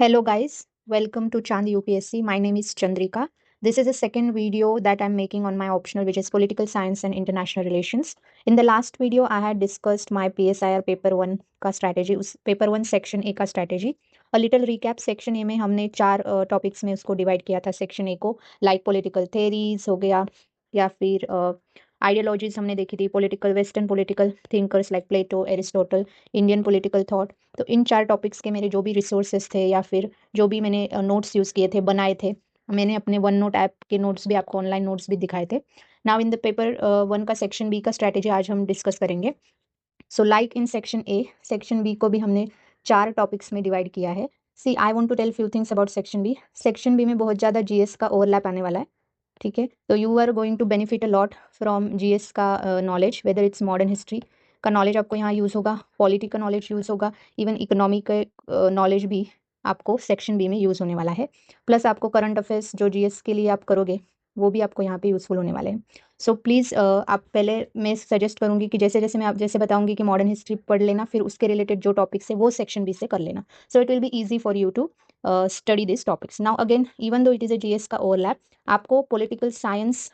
Hello guys, welcome to Chand UPSC. My name is Chandrika. This is the second video that I'm making on my optional, which is political science and international relations. In the last video, I had discussed my PSIR paper 1 का strategy, उस paper 1 section A का strategy. A little recap, section A में हमने चार topics में उसको divide किया था. section A को like political theories हो गया या फिर आइडियोलॉजीज हमने देखी थी, political western political thinkers like Plato, Aristotle, Indian political thought. तो इन चार टॉपिक्स के मेरे जो भी रिसोर्सेज थे या फिर जो भी मैंने नोट्स यूज़ किए थे, बनाए थे, मैंने अपने वन नोट ऐप के नोट्स भी आपको ऑनलाइन नोट्स भी दिखाए थे. नाउ इन द पेपर 1 का सेक्शन बी का स्ट्रैटेजी आज हम डिस्कस करेंगे. So like in section A, section B को भी हमने चार टॉपिक्स में डिवाइड किया है. See I want to tell few things about section B. Section B में बहुत ज़्यादा जीएस का ओवरलैप आने वाला है. ठीक है, तो you are going to benefit a lot from GS का knowledge, whether it's modern history का नॉलेज आपको यहाँ यूज़ होगा, पॉलिटी का नॉलेज यूज़ होगा, इवन इकोनॉमी का नॉलेज भी आपको सेक्शन बी में यूज़ होने वाला है. प्लस आपको करंट अफेयर्स जो जीएस के लिए आप करोगे वो भी आपको यहाँ पे यूज़फुल होने वाले हैं. सो प्लीज़ आप पहले मैं सजेस्ट करूँगी कि जैसे जैसे मैं आप जैसे बताऊँगी कि मॉडर्न हिस्ट्री पढ़ लेना, फिर उसके रिलेटेड जो टॉपिक्स है वो सेक्शन बी से कर लेना. So it will be easy for you to study this topics. Now again, even though it is a GS का ओवरलैप, आपको पॉलिटिकल साइंस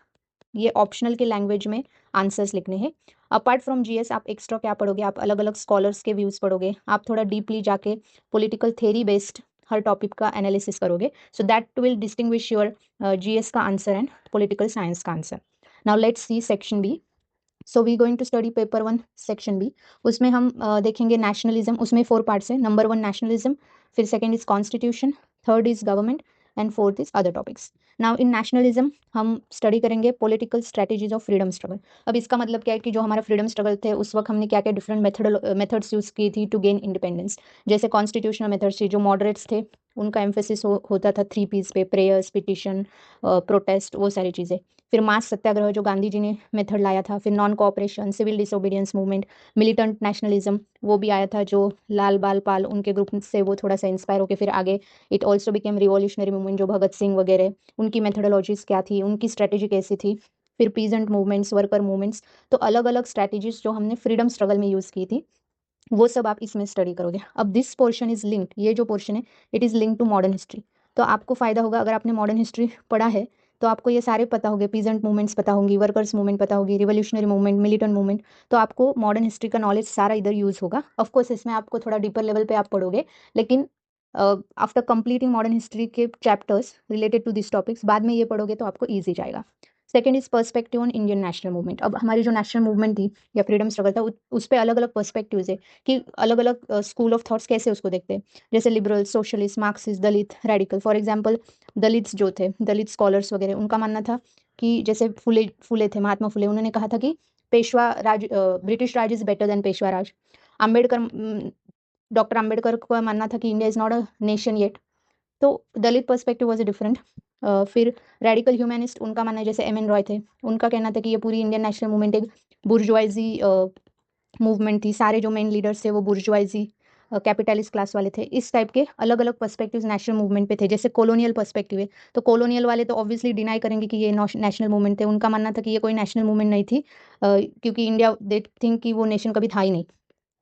ये ऑप्शनल के लैंग्वेज में आंसर्स लिखने हैं. अपार्ट फ्रॉम जीएस आप एक्स्ट्रा क्या पढ़ोगे, आप अलग अलग स्कॉलर्स के व्यूज़ पढ़ोगे, आप थोड़ा डीपली जाके पॉलिटिकल थेरी बेस्ड हर टॉपिक का एनालिसिस करोगे. So that will distinguish your GS का आंसर एंड पॉलिटिकल साइंस का answer. Now let's see section B. So we going to study paper 1 section B. उसमें हम देखेंगे नेशनलिज्म. उसमें 4 पार्ट्स है. नंबर 1 नेशनलिज्म, फिर second is constitution, third is government and fourth is other topics. Now in nationalism हम study करेंगे political strategies of freedom struggle. अब इसका मतलब क्या है कि जो हमारा फ्रीडम स्ट्रगल थे उस वक्त हमने क्या क्या डिफरेंट मेथड्स यूज़ की थी टू गेन इंडिपेंडेंस. जैसे कॉन्स्टिट्यूशनल मेथड्स थी, जो मॉडरेट्स थे उनका एम्फेसिस होता था 3 पीस पे, प्रेयर्स, पिटिशन, प्रोटेस्ट, वो सारी चीज़ें. फिर मास सत्याग्रह जो गांधी जी ने मेथड लाया था, फिर non cooperation, civil disobedience movement, militant nationalism वो भी आया था, जो लाल बाल पाल उनके ग्रुप से वो थोड़ा सा इंस्पायर होकर फिर आगे it also became revolutionary movement, जो भगत सिंह वगैरह उनकी मेथडोलॉजीज क्या थी, उनकी स्ट्रेटेजी कैसी थी. फिर पीजेंट मूवमेंट्स, वर्कर मूवमेंट्स. तो अलग अलग स्ट्रेटेजीज जो हमने फ्रीडम स्ट्रगल में यूज़ की थी वो सब आप इसमें स्टडी करोगे. अब दिस पोर्शन इज लिंक्ड, ये जो पोर्शन है it is link to modern history. तो आपको फ़ायदा होगा अगर आपने मॉडर्न हिस्ट्री पढ़ा है तो आपको ये सारे पता होंगे, पीजेंट मूवमेंट्स पता होंगी, वर्कर्स मूवमेंट पता होगी, रिवोल्यूशनरी मूवमेंट, मिलिटेंट मूवमेंट. तो आपको मॉडर्न हिस्ट्री का नॉलेज सारा इधर यूज़ होगा. ऑफकोर्स इसमें आपको थोड़ा डीपर लेवल पे आप पढ़ोगे, लेकिन आफ्टर कंप्लीटिंग मॉडर्न हिस्ट्री के chapters related to this topics बाद में ये पढ़ोगे तो आपको ईजी जाएगा. Second is perspective on Indian national movement. अब हमारी जो नेशनल मूवमेंट थी या फ्रीडम स्ट्रगल था उस पर अलग अलग पर्सपेक्टिव्स है कि अलग अलग स्कूल ऑफ थॉट्स कैसे उसको देखते हैं. जैसे liberal, socialist, Marxist, Dalit, radical. For example Dalits जो थे, दलित स्कॉलर्स वगैरह, उनका मानना था कि जैसे फुले फुले थे, महात्मा फुले, उन्होंने कहा था कि Peshwa Raj, British Raj is better than Peshwa Raj. Ambedkar, doctor Ambedkar का मानना था कि India is not a nation yet. तो दलित पर्सपेक्टिव वॉज डिफरेंट. फिर रेडिकल ह्यूमनिस्ट, उनका मानना है, जैसे एम एन रॉय थे, उनका कहना था कि ये पूरी इंडियन नेशनल मूवमेंट एक बुर्जुआजी मूवमेंट थी, सारे जो मेन लीडर्स थे वो बुर्जुआजी कैपिटलिस्ट क्लास वाले थे. इस टाइप के अलग अलग पर्सपेक्टिव्स नेशनल मूवमेंट पे थे. जैसे कॉलोनियल पर्सपेक्टिव है, तो कॉलोनियल वाले तो ऑब्वियसली डिनाई करेंगे कि ये नेशनल मूवमेंट थे. उनका मानना था कि ये कोई नेशनल मूवमेंट नहीं थी, क्योंकि इंडिया दे थिंक कि वो नेशन कभी था ही नहीं.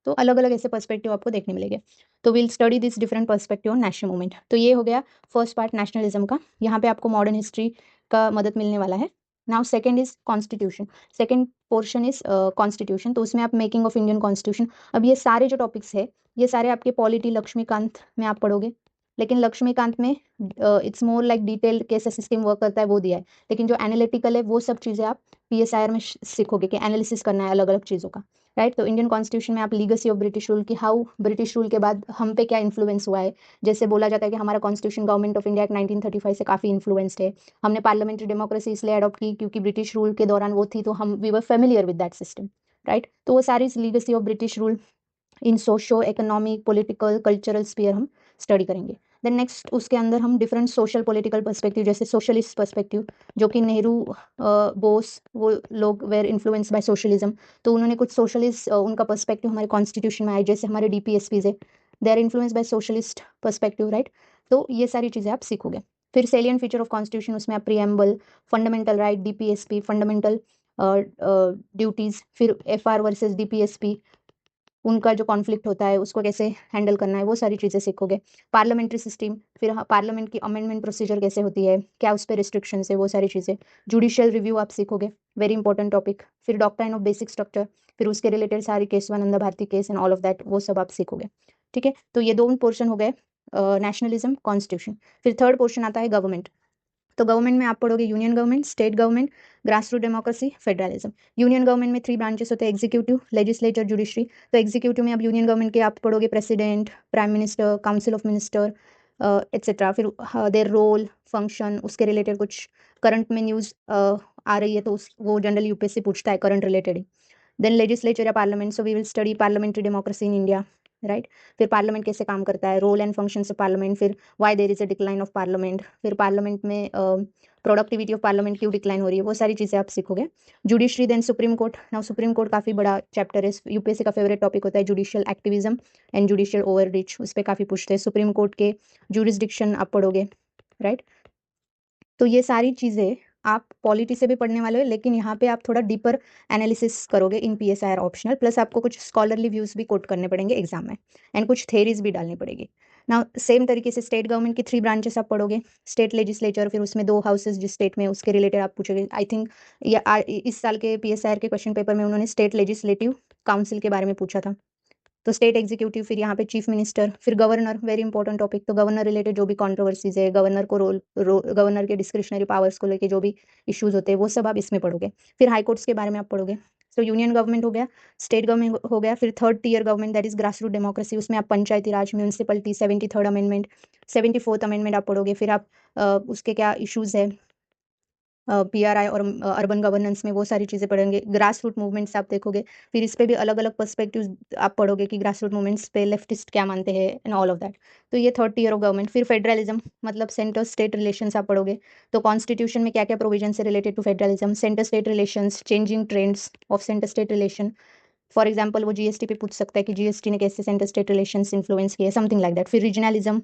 तो अलग अलग ऐसे पर्सपेक्टिव आपको देखने मिलेंगे. तो will study this different perspective on national movement. तो ये हो गया फर्स्ट पार्ट नेशनलिज्म का. यहाँ पे आपको मॉडर्न हिस्ट्री का मदद मिलने वाला है. Now second is constitution. Second portion is constitution. तो उसमें आप मेकिंग ऑफ इंडियन कॉन्स्टिट्यूशन. अब ये सारे जो टॉपिक्स है ये सारे आपके पॉलिटी लक्ष्मीकांत में आप पढ़ोगे, लेकिन लक्ष्मीकांत में इट्स मोर लाइक डिटेल कैसे सिस्टम वर्क करता है वो दिया है, लेकिन जो एनालिटिकल है वो सब चीज़ें आप पीएसआईआर में सीखोगे कि एनालिसिस करना है अलग अलग चीज़ों का. राइट. तो इंडियन कॉन्स्टिट्यूशन में आप लीगेसी ऑफ ब्रिटिश रूल की, हाउ ब्रिटिश रूल के बाद हम पे क्या इन्फ्लुएंस हुआ है. जैसे बोला जाता है कि हमारा constitution government of India act 1935 से काफ़ी इन्फ्लुएंस्ड है. हमने पार्लियामेंट्री डेमोक्रेसी इसलिए अडॉप्ट की क्योंकि ब्रिटिश रूल के दौरान वो थी, तो हम we were familiar with that system. Right. तो वो सारी legacy of British rule in socio economic political cultural sphere हम स्टडी करेंगे. देन नेक्स्ट उसके अंदर हम डिफरेंट सोशल पॉलिटिकल पर्सपेक्टिव, जैसे सोशलिस्ट पर्सपेक्टिव, जो कि नेहरू, बोस, वो लोग वेर इन्फ्लुएंस बाय सोशलिज्म. तो उन्होंने कुछ सोशलिस्ट उनका पर्सपेक्टिव हमारे कॉन्स्टिट्यूशन में आए, जैसे हमारे डीपीएसपीज है, they are influence by socialist perspective. Right. तो ये सारी चीज़ें आप सीखोगे. फिर सेलियंट फीचर ऑफ कॉन्स्टिट्यूशन, उसमें आप preamble, fundamental right, DPSP, fundamental duties, फिर एफआर वर्सेस डीपीएसपी, उनका जो कॉन्फ्लिक्ट होता है उसको कैसे हैंडल करना है, वो सारी चीज़ें सीखोगे। पार्लियामेंट्री सिस्टम, फिर पार्लियामेंट की अमेंडमेंट प्रोसीजर कैसे होती है, क्या उस पर रिस्ट्रिक्शन है, वो सारी चीज़ें। जुडिशियल रिव्यू आप सीखोगे, वेरी इंपॉर्टेंट टॉपिक। फिर डॉक्ट्राइन ऑफ बेसिक स्ट्रक्चर, फिर उसके रिलेटेड सारी case one, Nanda Bharati case and all of that, वो सब आप सीखोगे। ठीक है, तो ये 2 पोर्शन हो गए, नेशनलिज्म, कॉन्स्टिट्यूशन। फिर थर्ड पोर्शन आता है गवर्नमेंट। तो गवर्नमेंट में आप पढ़ोगे union government, state government, grass root democracy, federalism. Union government में 3 ब्रांचेस होते हैं, एग्जीक्यूटिव, लेजिस्लेचर, जुडिशरी। तो एग्जीक्यूटिव में आप यूनियन गवर्नमेंट के आप पढ़ोगे president, prime minister, council of minister etcetera. फिर देयर रोल, फंक्शन, उसके रिलेटेड कुछ करंट में न्यूज़ आ रही है तो उस वो जनरली यूपीएससी पूछता है करंट रिलेटेड ही। देन लेजिस्लेचर या parliament, so we will study parliamentary democracy in India, right. फिर पार्लियामेंट कैसे काम करता है, role and functions of parliament, फिर why there is a decline of parliament, फिर पार्लियामेंट में प्रोडक्टिविटी ऑफ पार्लियामेंट क्यों डिक्लाइन हो रही है, वो सारी चीज़ें आप सीखोगे। Judiciary, then supreme court. Now supreme court काफ़ी बड़ा चैप्टर है, यूपीएससी का फेवरेट टॉपिक होता है judicial activism and judicial overreach, उस पर काफ़ी पूछते हैं। सुप्रीम कोर्ट के जुरिस्डिक्शन आप पढ़ोगे, राइट। तो ये सारी चीज़ें आप पॉलिटी से भी पढ़ने वाले हो, लेकिन यहाँ पे आप थोड़ा डीपर एनालिसिस करोगे इन पीएसआईआर ऑप्शनल, प्लस आपको कुछ स्कॉलरली व्यूज़ भी कोट करने पड़ेंगे एग्जाम में एंड कुछ थेरीज भी डालनी पड़ेगी ना। सेम तरीके से स्टेट गवर्नमेंट की 3 ब्रांचेस आप पढ़ोगे, स्टेट लेजिस्लेचर, फिर उसमें 2 हाउसेज जिस स्टेट में, उसके रिलेटेड आप पूछोगे। आई थिंक इस साल के पीएसआईआर के क्वेश्चन पेपर में उन्होंने स्टेट लेजिस्लेटिव काउंसिल के बारे में पूछा था। तो स्टेट एग्जीक्यूटिव, फिर यहाँ पे चीफ मिनिस्टर, फिर गवर्नर, वेरी इंपॉर्टेंट टॉपिक। तो गवर्नर रिलेटेड जो भी कंट्रोवर्सीज है, गवर्नर को गवर्नर के डिस्क्रिशनरी पावर्स को लेके जो भी इश्यूज होते हैं, वो सब आप इसमें पढ़ोगे। फिर हाई कोर्ट्स के बारे में आप पढ़ोगे। तो यूनियन गवर्नमेंट हो गया, स्टेट गवर्नमेंट हो गया, फिर third tier government that is grass root democracy, उसमें आप panchayati raj, municipality, 73rd amendment, 74th amendment आप पढ़ोगे। फिर आप उसके क्या इश्यूज है, पीआरआई और अर्बन गवर्नेंस में, वो सारी चीज़ें पढ़ेंगे। ग्रास रूट मूवमेंट्स आप देखोगे, फिर इस पे भी अलग अलग पर्सपेक्टिव आप पढ़ोगे कि ग्रास रूट मूवमेंट्स पे लेफ्टिस्ट क्या मानते हैं एंड ऑल ऑफ दैट। तो ये थर्ड टीयर ऑफ गवर्नमेंट। फिर फेडरलिज्म, मतलब सेंटर स्टेट रिलेशंस आप पढ़ोगे। तो कॉन्स्टिट्यूशन में क्या क्या प्रोविजन है related to federalism, centre state relations, changing trends of centre state relation. For example वो जीएसटी पे पूछ सकता है कि जीएसटी ने कैसे सेंटर स्टेट रिलेशंस इन्फ्लुएंस किए, समथिंग लाइक दैट। फिर रीजनलिज्म,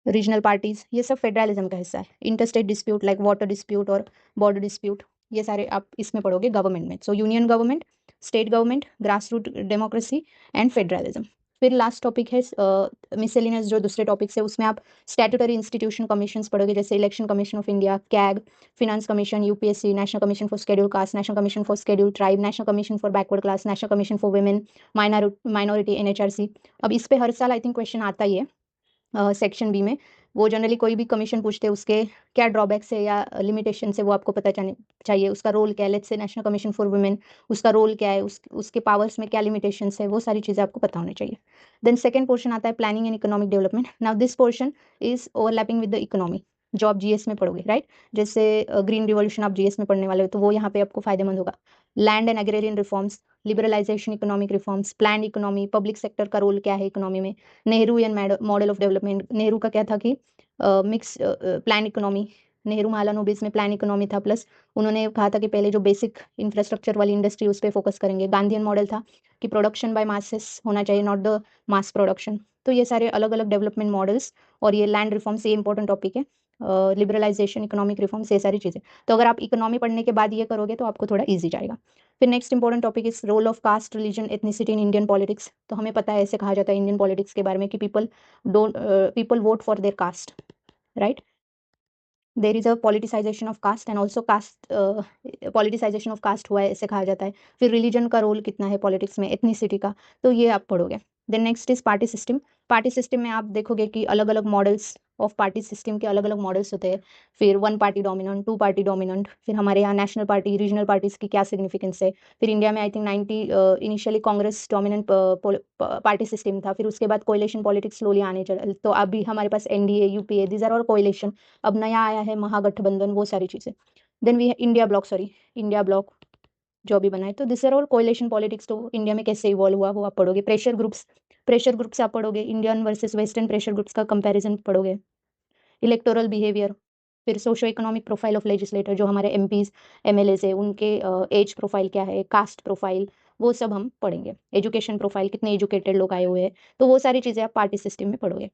रीजनल पार्टीज, ये सब फेडरलिज्म का हिस्सा है। Interstate dispute like water dispute और बॉर्डर डिस्प्यूट, ये सारे आप इसमें पढ़ोगे गवर्नमेंट में। So union government, state government, grass root democracy and federalism. फिर लास्ट टॉपिक है मिसलिनियस, जो दूसरे टॉपिक्स है उसमें आप स्टैट्यूटरी इंस्टीट्यूशन कमीशंस पढ़ोगे, जैसे election commission of India, CAG, finance commission, UPSC, national commission for schedule caste, national commission for schedule tribe, national commission for backward class, national commission for women, minority, NHRC. अब इस पे हर साल I think question आता ही है section B में। वो generally कोई भी कमीशन पूछते हैं, उसके क्या ड्रॉबैक्स है या लिमिटेशन है वो आपको पता चाहिए। उसका रोल क्या है, let's say national commission for women, उसका रोल क्या है, उसके पावर्स में क्या लिमिटेशंस है, वो सारी चीज़ें आपको पता होनी चाहिए। देन सेकंड पोर्शन आता है planning and economic development. Now this portion is overlapping with the economy, जो आप जीएस में पढ़ोगे, राइट। जैसे ग्रीन रिवॉल्यूशन आप जीएस में पढ़ने वाले हो, तो वो यहाँ पे आपको फायदेमंद होगा। Land and agrarian reforms, liberalisation, economic reforms, plan economy, public sector का रोल क्या है इकोनॉमी में, Nehru and model of development. Nehru का क्या था कि mix plan economy, Nehru Mahalanobis में प्लान इकोनॉमी था, प्लस उन्होंने कहा था कि पहले जो बेसिक इंफ्रास्ट्रक्चर वाली इंडस्ट्री उस पर फोकस करेंगे। गांधीयन मॉडल था कि प्रोडक्शन बाय मासेस होना चाहिए, नॉट द मास प्रोडक्शन। तो ये सारे अलग अलग डेवलपमेंट मॉडल्स, और ये लैंड रिफॉर्म्स, ये इंपॉर्टेंट टॉपिक है। लिबरलाइजेशन, इकोनॉमिक रिफॉर्म्स, ये सारी चीज़ें। तो अगर आप इकोनॉमी पढ़ने के बाद ये करोगे तो आपको थोड़ा ईजी जाएगा। फिर next important topic is role of caste, religion, ethnicity in Indian politics. तो हमें पता है, ऐसे कहा जाता है इंडियन पॉलिटिक्स के बारे में कि people vote for their caste, right. There is a politicisation of caste and also caste, politicisation of caste हुआ है, ऐसे कहा जाता है। फिर रिलीजन का रोल कितना है पॉलिटिक्स में, एथनिसिटी का, तो ये आप पढ़ोगे। Then next is party system. Party system में आप देखोगे कि अलग अलग मॉडल्स ऑफ पार्टी सिस्टम के अलग अलग मॉडल्स होते हैं। फिर 1 पार्टी डोमिनेंट, 2 पार्टी डोमिनेंट, फिर हमारे यहाँ नेशनल पार्टी, रीजनल पार्टीज की क्या सिग्निफिकेंस है। फिर इंडिया में I think 90 initially Congress dominant party system था, फिर उसके बाद कोएलिशन पॉलिटिक्स स्लोली आने चले, तो अभी हमारे पास NDA, UPA, these are all coalition. अब नया आया है महागठबंधन, वो सारी चीज़ें। देन वी इंडिया ब्लॉक जो भी बना है। तो this are all coalition politics. तो इंडिया में कैसे इवॉल्व हुआ वो आप पढ़ोगे। प्रेशर ग्रुप्स आप पढ़ोगे, Indian versus western pressure groups का कंपैरिजन पढ़ोगे। इलेक्टोरल बिहेवियर, फिर socio economic profile of legislator, जो हमारे एमपीज एमएलएज है, उनके एज प्रोफाइल क्या है, कास्ट प्रोफाइल, वो सब हम पढ़ेंगे। एजुकेशन प्रोफाइल, कितने एजुकेटेड लोग आए हुए हैं, तो वो सारी चीज़ें आप पार्टी सिस्टम में पढ़ोगे।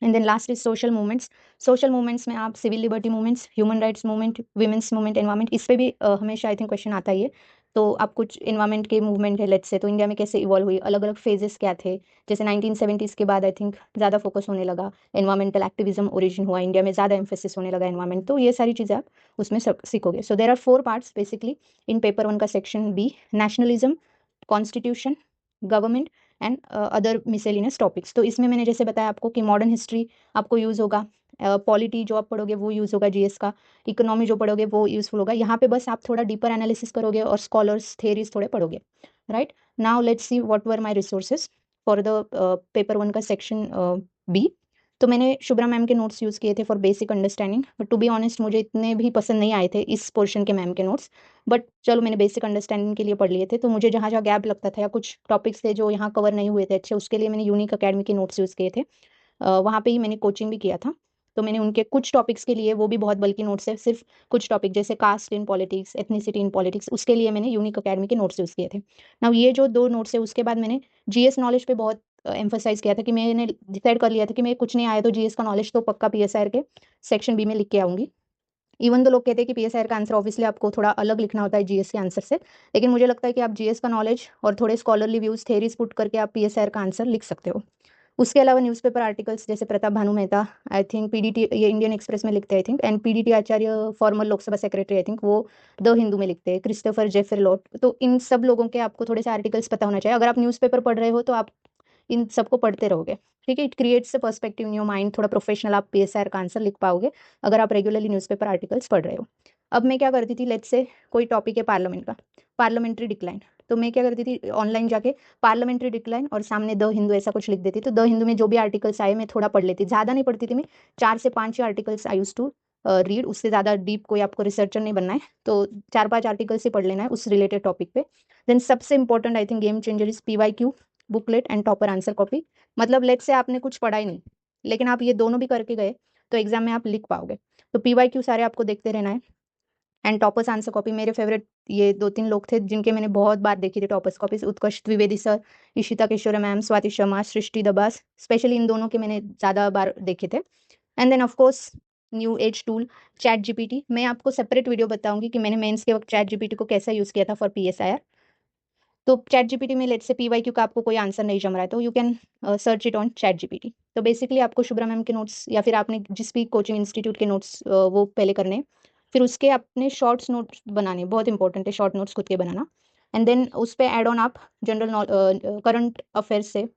And then last is social movements. Social movements में आप civil liberty movements, human rights movement, women's movement, environment, इस पे भी हमेशा आई थिंक क्वेश्चन आता ही है तो आप कुछ इन्वायरमेंट के मूवमेंट है लेट्स से, तो इंडिया में कैसे इवॉल्व हुई, अलग अलग फेजेस क्या थे, जैसे 1970s के बाद आई थिंक ज़्यादा फोकस होने लगा, एनवायरमेंटल एक्टिविज्म ओरिजिन हुआ इंडिया में, ज़्यादा एम्फेसिस होने लगा एनवायरमेंट, तो ये सारी चीज़ें आप उसमें सीखोगे। So there are 4 parts basically in paper 1 का section B, nationalism, constitution, government and other miscellaneous topics. तो इसमें मैंने जैसे बताया आपको कि मॉडर्न हिस्ट्री आपको यूज़ होगा, पॉलिटी जो आप पढ़ोगे वो यूज़ होगा जीएस का, इकोनॉमी जो पढ़ोगे वो यूज़फुल होगा। यहाँ पे बस आप थोड़ा डीपर एनालिसिस करोगे और स्कॉलर्स थेरीज थोड़े पढ़ोगे, right. Now let's see what were my resources for the paper 1 का सेक्शन बी। तो मैंने शुभ्रा मैम के नोट्स यूज़ किए थे for basic understanding, but to be honest मुझे इतने भी पसंद नहीं आए थे इस पोर्शन के मैम के नोट्स, बट चलो मैंने बेसिक अंडरस्टैंडिंग के लिए पढ़ लिए थे। तो मुझे जहाँ जहाँ गैप लगता था या कुछ टॉपिक्स थे जो यहाँ कवर नहीं हुए थे अच्छे, उसके लिए मैंने यूनिक अकेडमी के नोट्स यूज़ किए थे। वहाँ पे ही मैंने कोचिंग भी किया था, तो मैंने उनके कुछ टॉपिक्स के लिए, वो भी बहुत बल्कि नोट्स है, सिर्फ कुछ टॉपिक जैसे caste in politics, ethnicity in politics, उसके लिए मैंने यूनिक अकेडमी के नोट्स यूज़ किए थे। नाउ ये जो 2 नोट्स है उसके बाद मैंने जीएस नॉलेज पे बहुत एम्फसाइज़ किया था कि मैंने डिसाइड कर लिया था कि मैं कुछ नहीं आया तो जीएस का नॉलेज तो पक्का पीएसआईआर के सेक्शन बी में लिख के आऊँगी। इवन तो लोग कहते हैं कि पीएसआईआर का आंसर ऑब्वियसली आपको थोड़ा अलग लिखना होता है जीएस के आंसर से, लेकिन मुझे लगता है कि आप जीएस का नॉलेज और थोड़े स्कॉलरली व्यूज़, थेरीज पुट करके आप पीएसआईआर का आंसर लिख सकते हो। उसके अलावा न्यूज़पेपर आर्टिकल्स जैसे Pratap Bhanu Mehta, I think PDT, ये इंडियन एक्सप्रेस में लिखते हैं I think, and PDT Acharya farmer Lok Sabha secretary I think, वो द हिंदू में लिखते हैं, क्रिस्टोफर जेफर लॉट। तो इन सब लोगों के आपको थोड़े से आर्टिकल्स पता होना चाहिए। अगर आप न्यूज़पेपर पढ़ रहे हो तो आप इन सबको पढ़ते रहोगे, ठीक है। It creates a perspective in your mind, थोड़ा प्रोफेशनल आप पीएसआईआर का आंसर लिख पाओगे अगर आप रेगुलरली न्यूज़पेपर आर्टिकल्स पढ़ रहे हो। अब मैं क्या करती थी, लेट्स से कोई टॉपिक है पार्लियामेंट का, पार्लियामेंट्री डिक्लाइन, तो मैं क्या करती थी ऑनलाइन जाके पार्लियामेंट्री डिक्लाइन और सामने द हिंदू ऐसा कुछ लिख देती, तो द हिंदू में जो भी आर्टिकल्स आए मैं थोड़ा पढ़ लेती, ज़्यादा नहीं पढ़ती थी मैं, 4 से 5 ही articles I used to read, उससे ज़्यादा डीप कोई आपको रिसर्चर नहीं बनना है, तो 4-5 आर्टिकल्स ही पढ़ लेना है उस रिलेटेड टॉपिक पे। देन सबसे important I think game changer is PYQ, booklet and topper answer copy. मतलब लेट्स से आपने कुछ पढ़ा ही नहीं, लेकिन आप ये दोनों भी करके गए तो एग्जाम में आप लिख पाओगे। तो पीवाईक्यू सारे आपको देखते रहना है, एंड टॉपर्स आंसर कॉपी मेरे फेवरेट ये 2-3 लोग थे जिनके मैंने बहुत बार देखी थी toppers copies, Utkarsh Dwivedi sir, Ishita Kishore ma'am, Swati Sharma, Srishti Dabas, specially इन दोनों के मैंने ज़्यादा बार देखे थे। And then of course new age tool chat GPT, मैं आपको सेपरेट वीडियो बताऊंगी कि मैंने मेंस के वक्त चैट जीपीटी को कैसा यूज़ किया था फॉर पीएसआईआर। तो चैट जीपीटी में लेट्स से पीवाईक्यू का आपको कोई आंसर नहीं जम रहा है तो you can search it on chat GPT. तो बेसिकली आपको शुभ्रा मैम के नोट्स या फिर आपने जिस भी कोचिंग इंस्टीट्यूट के नोट्स वो पहले करने हैं, फिर उसके अपने शॉर्ट्स नोट्स बनाने, बहुत इंपॉर्टेंट है शॉर्ट नोट्स खुद के बनाना। एंड देन उस पर एड ऑन आप जनरल करंट अफेयर्स से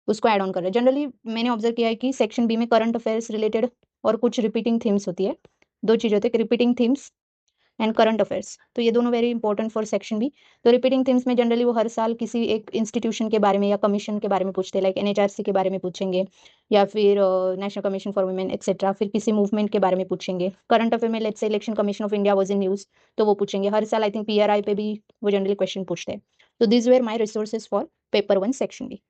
उसको ऐड ऑन कर रहे हैं। जनरली मैंने ऑब्जर्व किया है कि सेक्शन बी में करंट अफेयर्स रिलेटेड और कुछ रिपीटिंग थीम्स होती है, 2 चीज़ होती है, repeating themes and current affairs, तो ये दोनों very important for section B. तो रिपीटिंग थीम्स में जनरली वो हर साल किसी एक इंस्टीट्यूशन के बारे में या कमीशन के बारे में पूछते हैं, लाइक एनएचआरसी के बारे में पूछेंगे या फिर national commission for women etcetera, फिर किसी मूवमेंट के बारे में पूछेंगे। करंट अफेयर में let's say election commission of India was in news, तो वो पूछेंगे हर साल। आई थिंक पीआरआई पे भी वो जनरली क्वेश्चन पूछते हैं। तो this were my resources for paper 1 section B.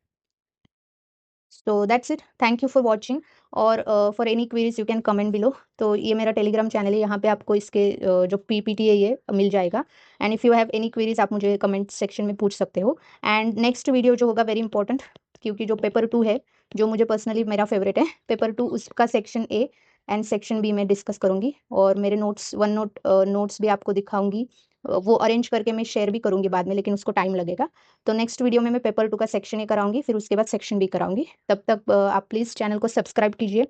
So that's it, thank you for watching, और for any queries you can comment below. तो ये मेरा टेलीग्राम चैनल है, यहाँ पे आपको इसके जो पीपीटी है ये मिल जाएगा, and if you have any queries आप मुझे कमेंट सेक्शन में पूछ सकते हो। एंड नेक्स्ट वीडियो जो होगा वेरी इंपॉर्टेंट, क्योंकि जो पेपर 2 है जो मुझे पर्सनली मेरा फेवरेट है पेपर 2, उसका section A and section B में डिस्कस करूँगी, और मेरे नोट्स नोट्स भी आपको दिखाऊंगी, वो अरेंज करके मैं शेयर भी करूँगी बाद में, लेकिन उसको टाइम लगेगा। तो नेक्स्ट वीडियो में मैं पेपर 2 का सेक्शन ए कराऊंगी, फिर उसके बाद सेक्शन बी कराऊंगी। तब तक आप प्लीज़ चैनल को सब्सक्राइब कीजिए,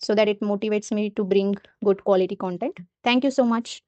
so that it motivates me to bring good quality content. Thank you so much.